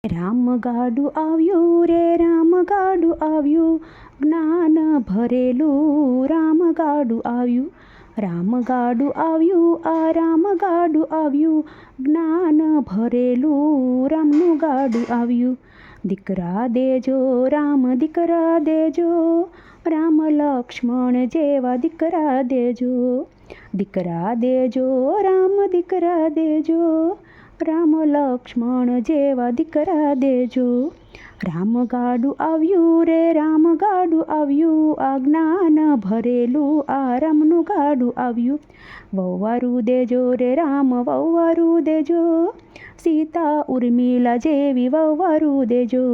રામગાડું આવ્યું રે રામગાડું આવ્યું, જ્ઞાન ભરેલું રામગાડું આવ્યું. રામગાડું આવ્યું આ રામગાડું આવ્યું, જ્ઞાન ભરેલું રામનું ગાડું આવ્યું. દીકરા દેજો રામ દીકરા દેજો, રામ લક્ષ્મણ જેવા દીકરા દેજો. દીકરા દેજો રામ દીકરા દેજો, રામ લક્ષ્મણ જેવા દીકરા દેજો. રામગાડું આવ્યું રે રામગાડું આવ્યું, આ જ્ઞાન ભરેલું આ રામનું ગાડું આવ્યું. વહુવારું દેજો રે રામ વહુવારું દેજો, સીતા ઉર્મિલા જેવી વહુવારું દેજો.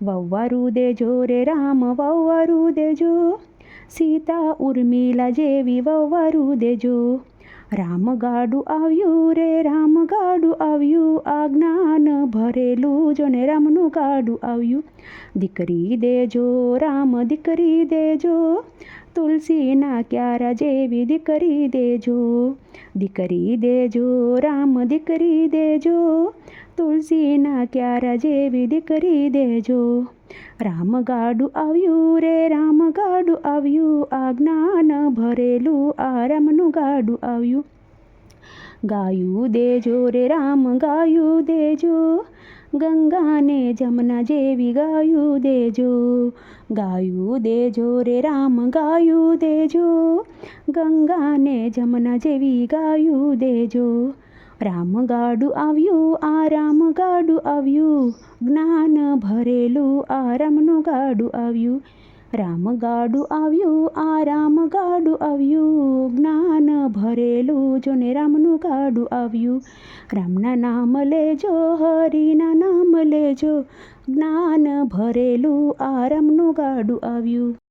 વહુવારું દેજો રે રામ વહુવારું દેજો, સીતા ઉર્મિલા જેવી વહુવારું દેજો. રામગાડું આવ્યું રે રામગાડું આવ્યું, આ જ્ઞાન ભરેલું જોને રામનું ગાડું આવ્યું. દીકરી દેજો રામ દીકરી દેજો, તુલસીના ક્યારા જેવી દીકરી દેજો. દીકરી દેજો રામ દીકરી દેજો, તુલસીના ક્યારા જેવી દીકરી દેજો. રામગાડું આવ્યું રે રામગાડું આવ્યું, આ જ્ઞાન ભરેલું આ રામનું ગાડું આવ્યું. ગાયું દેજો રે રામ ગાયું દેજો, ગંગાને જમના જેવી ગાયું દેજો. ગાયું દેજો રે રામ ગાયું દેજો, ગંગાને જમના જેવી ગાયું દેજો. રામગાડું આવ્યું આ રામગાડું આવ્યું, જ્ઞાન ભરેલું આ રામનું ગાડું આવ્યું. રામગાડું આવ્યું આ રામગાડું આવ્યું, જ્ઞાન ભરેલું જોને રામનું ગાડું આવ્યું. રામના નામ લેજો હરિના નામ લેજો, જ્ઞાન ભરેલું આ રામનું ગાડું આવ્યું.